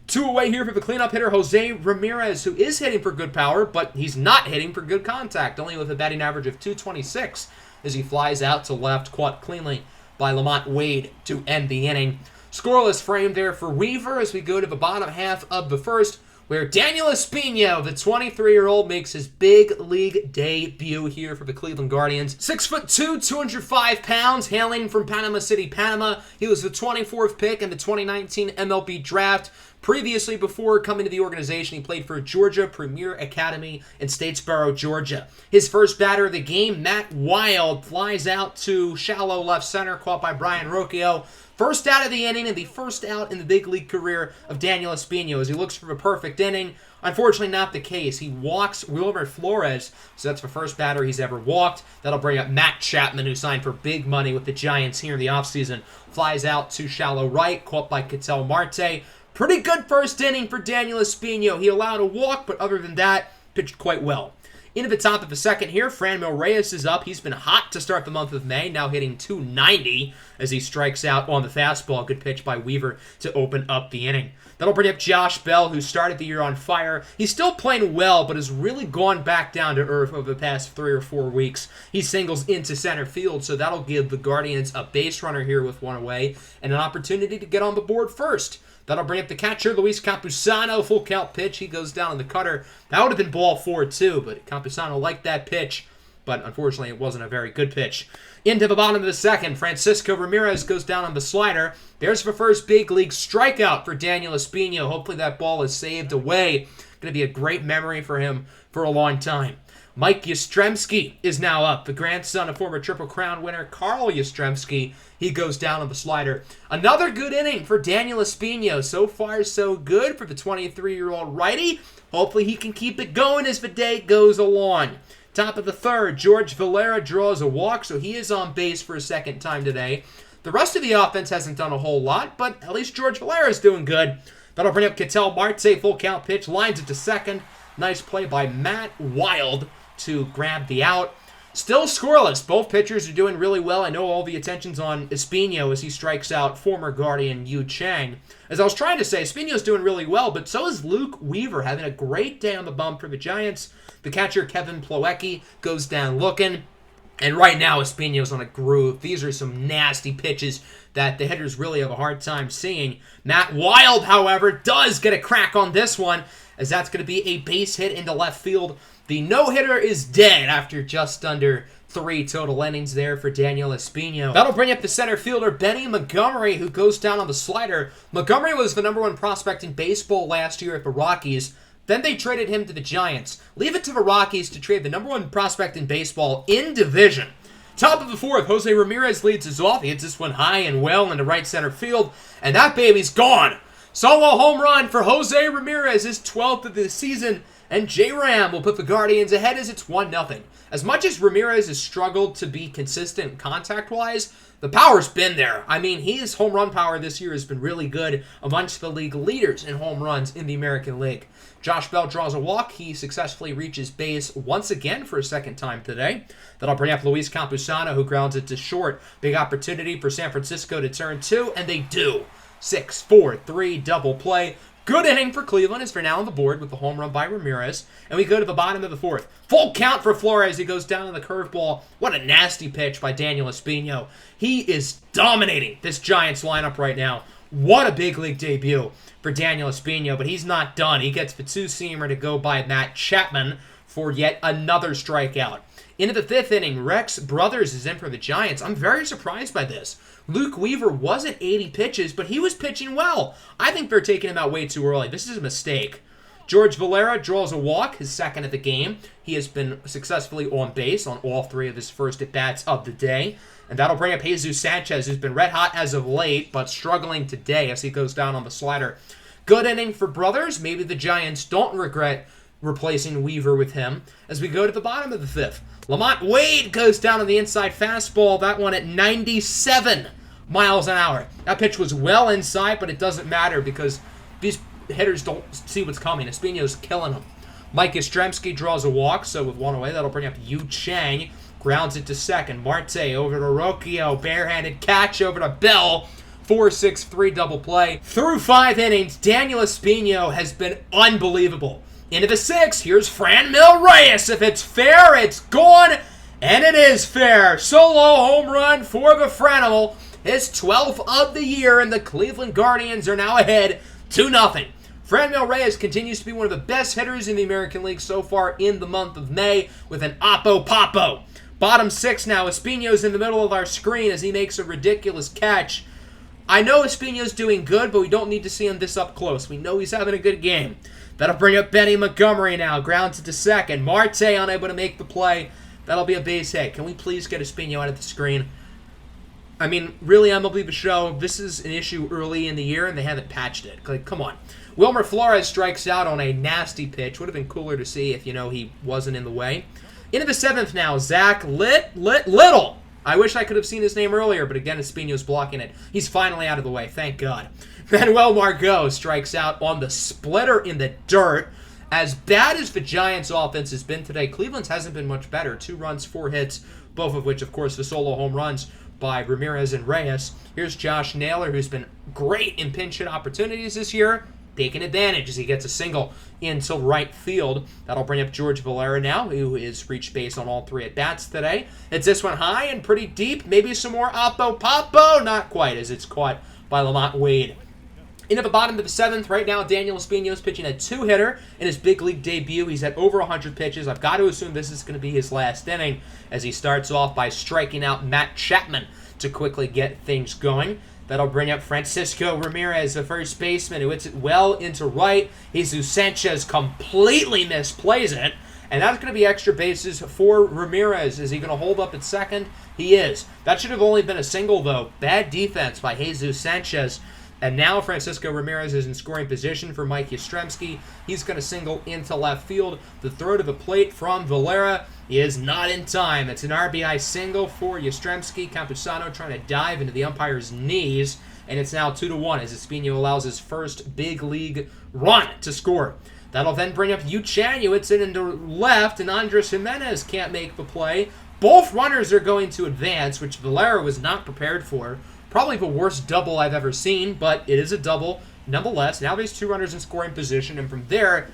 S1: 2 away here for the cleanup hitter, Jose Ramirez, who is hitting for good power, but he's not hitting for good contact, only with a batting average of .226 as he flies out to left, caught cleanly by Lamont Wade to end the inning. Scoreless frame there for Weaver as we go to the bottom half of the first, where Daniel Espino, the 23-year-old, makes his big league debut here for the Cleveland Guardians. 6'2", 205 pounds, hailing from Panama City, Panama. He was the 24th pick in the 2019 MLB draft. Previously, before coming to the organization, he played for Georgia Premier Academy in Statesboro, Georgia. His first batter of the game, Matt Wild, flies out to shallow left center, caught by Brian Rocchio. First out of the inning and the first out in the big league career of Daniel Espino as he looks for a perfect inning. Unfortunately, not the case. He walks Wilmer Flores, so that's the first batter he's ever walked. That'll bring up Matt Chapman, who signed for big money with the Giants here in the offseason. Flies out to shallow right, caught by Ketel Marte. Pretty good first inning for Daniel Espino. He allowed a walk, but other than that, pitched quite well. Into the top of the second here, Franmil Reyes is up. He's been hot to start the month of May, now hitting .290 as he strikes out on the fastball. Good pitch by Weaver to open up the inning. That'll bring up Josh Bell, who started the year on fire. He's still playing well, but has really gone back down to earth over the past 3 or 4 weeks. He singles into center field, so that'll give the Guardians a base runner here with 1 away and an opportunity to get on the board first. That'll bring up the catcher, Luis Campusano. Full count pitch. He goes down in the cutter. That would have been ball 4 too, but Campusano liked that pitch. But unfortunately, it wasn't a very good pitch. Into the bottom of the second, Francisco Ramirez goes down on the slider. There's the first big league strikeout for Daniel Espino. Hopefully that ball is saved away. Going to be a great memory for him for a long time. Mike Yastrzemski is now up. The grandson of former Triple Crown winner Carl Yastrzemski. He goes down on the slider. Another good inning for Daniel Espino. So far, so good for the 23-year-old righty. Hopefully he can keep it going as the day goes along. Top of the third, George Valera draws a walk, so he is on base for a second time today. The rest of the offense hasn't done a whole lot, but at least George Valera is doing good. That'll bring up Ketel Marte, full count pitch, lines it to second. Nice play by Matt Wild to grab the out. Still scoreless. Both pitchers are doing really well. I know all the attention's on Espino as he strikes out former Guardian Yu Chang. As I was trying to say, Espino's doing really well, but so is Luke Weaver, having a great day on the bump for the Giants. The catcher, Kevin Plawecki, goes down looking. And right now, Espino's on a groove. These are some nasty pitches that the hitters really have a hard time seeing. Matt Wild, however, does get a crack on this one, as that's going to be a base hit into left field. The no-hitter is dead after just under 3 total innings there for Daniel Espino. That'll bring up the center fielder, Benny Montgomery, who goes down on the slider. Montgomery was the #1 prospect in baseball last year at the Rockies. Then they traded him to the Giants. Leave it to the Rockies to trade the #1 prospect in baseball in division. Top of the fourth, Jose Ramirez leads us off. He hits this one high and well into right center field, and that baby's gone. Solo home run for Jose Ramirez, his 12th of the season, and J-Ram will put the Guardians ahead as it's 1-0. As much as Ramirez has struggled to be consistent contact-wise, the power's been there. I mean, his home run power this year has been really good amongst the league leaders in home runs in the American League. Josh Bell draws a walk. He successfully reaches base once again for a second time today. That'll bring up Luis Campusano, who grounds it to short. Big opportunity for San Francisco to turn 2, and they do. 6-4-3 double play. Good inning for Cleveland as they're now on the board with the home run by Ramirez. And we go to the bottom of the fourth. Full count for Flores. He goes down on the curveball. What a nasty pitch by Daniel Espino. He is dominating this Giants lineup right now. What a big league debut for Daniel Espino, but he's not done. He gets the two-seamer to go by Matt Chapman for yet another strikeout. Into the fifth inning, Rex Brothers is in for the Giants. I'm very surprised by this. Luke Weaver was at 80 pitches, but he was pitching well. I think they're taking him out way too early. This is a mistake. George Valera draws a walk, his second of the game. He has been successfully on base on all 3 of his first at-bats of the day. And that'll bring up Jesus Sanchez, who's been red hot as of late, but struggling today as he goes down on the slider. Good inning for Brothers. Maybe the Giants don't regret replacing Weaver with him. As we go to the bottom of the fifth, Lamont Wade goes down on the inside fastball. That one at 97 miles an hour. That pitch was well inside, but it doesn't matter because these hitters don't see what's coming. Espino's killing them. Mike Yastrzemski draws a walk, so with one away, that'll bring up Yu Chang. Grounds it to second. Marte over to Rocchio. Barehanded catch over to Bell. 4-6-3 double play. Through 5 innings, Daniel Espino has been unbelievable. Into the 6th, here's Franmil Reyes. If it's fair, it's gone, and it is fair. Solo home run for the Franimal. His 12th of the year, and the Cleveland Guardians are now ahead 2-0. Franmil Reyes continues to be one of the best hitters in the American League so far in the month of May with an Oppo Popo. Bottom 6 now. Espino's in the middle of our screen as he makes a ridiculous catch. I know Espino's doing good, but we don't need to see him this up close. We know he's having a good game. That'll bring up Benny Montgomery now. Grounds it to second. Marte unable to make the play. That'll be a base hit. Can we please get Espino out of the screen? I mean, really, MLB The Show, this is an issue early in the year, and they haven't patched it. Like, come on. Wilmer Flores strikes out on a nasty pitch. Would have been cooler to see if, he wasn't in the way. Into the 7th now. Zach Little. I wish I could have seen his name earlier, but again, Espino's blocking it. He's finally out of the way. Thank God. Manuel Margot strikes out on the splitter in the dirt. As bad as the Giants' offense has been today, Cleveland's hasn't been much better. 2 runs, 4 hits, both of which, of course, the solo home runs by Ramirez and Reyes. Here's Josh Naylor, who's been great in pinch hit opportunities this year, taking advantage as he gets a single into right field. That'll bring up George Valera now, who has reached base on all 3 at-bats today. It's this one high and pretty deep. Maybe some more Oppo Popo. Not quite, as it's caught by Lamont Wade. Into the bottom of the 7th, right now, Daniel Espino's pitching a 2-hitter in his big league debut. He's at over 100 pitches. I've got to assume this is going to be his last inning as he starts off by striking out Matt Chapman to quickly get things going. That'll bring up Francisco Ramirez, the first baseman, who hits it well into right. Jesus Sanchez completely misplays it. And that's going to be extra bases for Ramirez. Is he going to hold up at second? He is. That should have only been a single, though. Bad defense by Jesus Sanchez. And now Francisco Ramirez is in scoring position for Mike Yastrzemski. He's going to single into left field. The throw to the plate from Valera is not in time. It's an RBI single for Yastrzemski. Campusano trying to dive into the umpire's knees. And it's now 2-1 as Espino allows his first big league run to score. That'll then bring up Yu Chan. Yu hits it into left, and Andres Jimenez can't make the play. Both runners are going to advance, which Valera was not prepared for. Probably the worst double I've ever seen, but it is a double nonetheless. Now there's 2 runners in scoring position, and from there,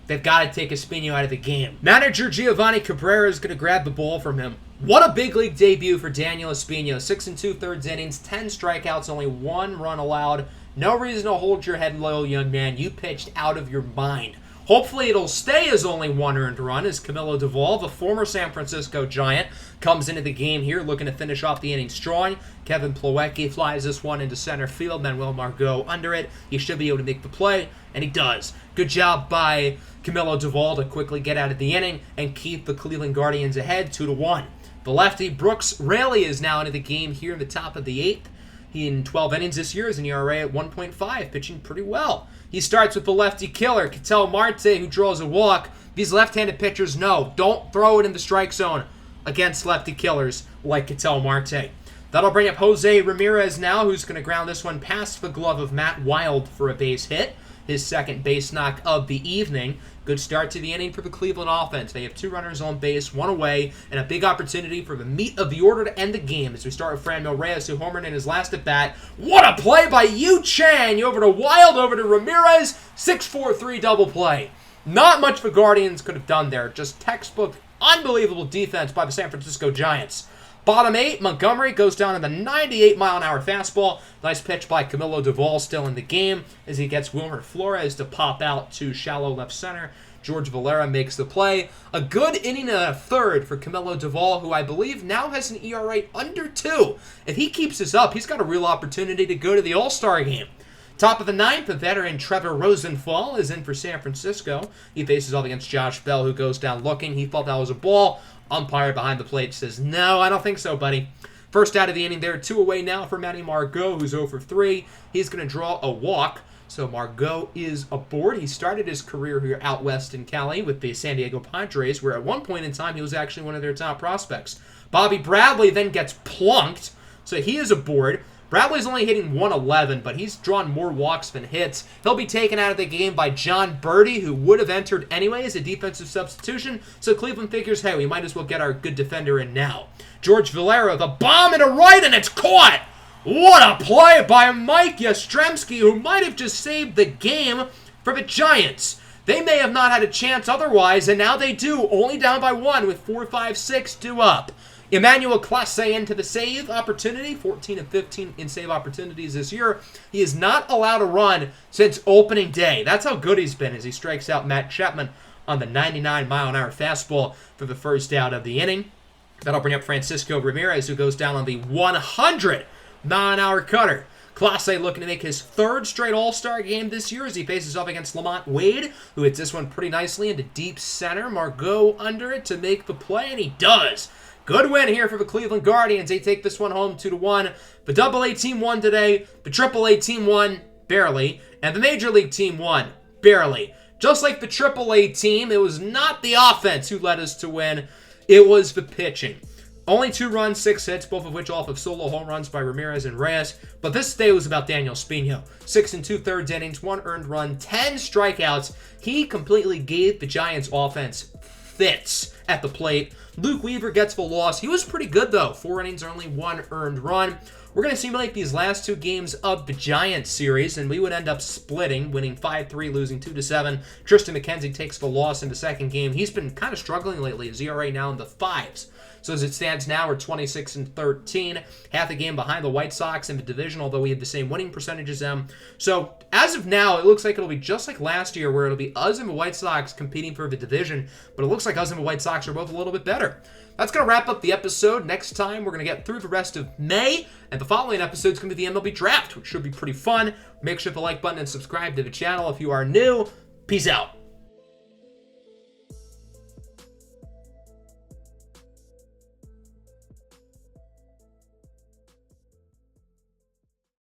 S1: they've got to take Espino out of the game. Manager Giovanni Cabrera is going to grab the ball from him. What a big league debut for Daniel Espino. 6 2/3 innings, 10 strikeouts, only 1 run allowed. No reason to hold your head low, young man. You pitched out of your mind. Hopefully it'll stay as only 1 earned run as Camilo Doval, the former San Francisco Giant, comes into the game here looking to finish off the inning strong. Kevin Plawecki flies this one into center field. Manuel Margot under it. He should be able to make the play, and he does. Good job by Camilo Doval to quickly get out of the inning and keep the Cleveland Guardians ahead 2-1. The lefty Brooks Raley is now into the game here in the top of the 8th. He in 12 innings this year is an ERA at 1.5, pitching pretty well. He starts with the lefty killer, Ketel Marte, who draws a walk. These left-handed pitchers know, don't throw it in the strike zone against lefty killers like Ketel Marte. That'll bring up Jose Ramirez now, who's going to ground this one past the glove of Matt Wild for a base hit. His second base knock of the evening. Good start to the inning for the Cleveland offense. They have 2 runners on base, 1 away, and a big opportunity for the meat of the order to end the game as we start with Franmil Reyes, who homered in his last at-bat. What a play by Yu Chan! Over to Wild, over to Ramirez. 6-4-3 double play. Not much the Guardians could have done there. Just textbook, unbelievable defense by the San Francisco Giants. Bottom 8, Montgomery goes down in the 98-mile-an-hour fastball. Nice pitch by Camilo Doval still in the game as he gets Wilmer Flores to pop out to shallow left center. George Valera makes the play. A good inning and a third for Camilo Doval, who I believe now has an ERA under 2. If he keeps this up, he's got a real opportunity to go to the All-Star game. Top of the 9th, the veteran Trevor Rosenthal is in for San Francisco. He faces off against Josh Bell, who goes down looking. He thought that was a ball. Umpire behind the plate says, no, I don't think so, buddy. First out of the inning there, 2 away now for Manny Margot, who's 0 for 3. He's going to draw a walk, so Margot is aboard. He started his career here out west in Cali with the San Diego Padres, where at one point in time he was actually one of their top prospects. Bobby Bradley then gets plunked, so he is aboard. Bradley's only hitting 111, but he's drawn more walks than hits. He'll be taken out of the game by John Birdie, who would have entered anyway as a defensive substitution. So Cleveland figures, hey, we might as well get our good defender in now. George Valera, the bomb into right, and it's caught! What a play by Mike Yastrzemski, who might have just saved the game for the Giants. They may have not had a chance otherwise, and now they do, only down by 1 with 4-5-6 due up. Emmanuel Clase into the save opportunity, 14 of 15 in save opportunities this year. He is not allowed a run since opening day. That's how good he's been as he strikes out Matt Chapman on the 99-mile-an-hour fastball for the first out of the inning. That'll bring up Francisco Ramirez, who goes down on the 100-mile-an-hour cutter. Clase looking to make his 3rd straight All-Star game this year as he faces off against Lamont Wade, who hits this one pretty nicely into deep center. Margot under it to make the play, and he does. Good win here for the Cleveland Guardians. They take this one home 2-1. The Double-A team won today. The Triple-A team won barely. And the Major League team won barely. Just like the Triple-A team, it was not the offense who led us to win. It was the pitching. Only 2 runs, 6 hits, both of which off of solo home runs by Ramirez and Reyes. But this day was about Daniel Espino. 6 2/3 innings, 1 earned run, 10 strikeouts. He completely gave the Giants offense fits at the plate. Luke Weaver gets the loss. He was pretty good, though. 4 innings, only 1 earned run. We're going to simulate these last 2 games of the Giants series, and we would end up splitting, winning 5-3, losing 2-7. Tristan McKenzie takes the loss in the second game. He's been kind of struggling lately. His ERA now in the 5s. So as it stands now, we're 26-13, half a game behind the White Sox in the division, although we have the same winning percentage as them. So as of now, it looks like it'll be just like last year, where it'll be us and the White Sox competing for the division, but it looks like us and the White Sox are both a little bit better. That's going to wrap up the episode. Next time, we're going to get through the rest of May, And the following episode is going to be the MLB Draft, which should be pretty fun. Make sure to hit the like button and subscribe to the channel if you are new. Peace out.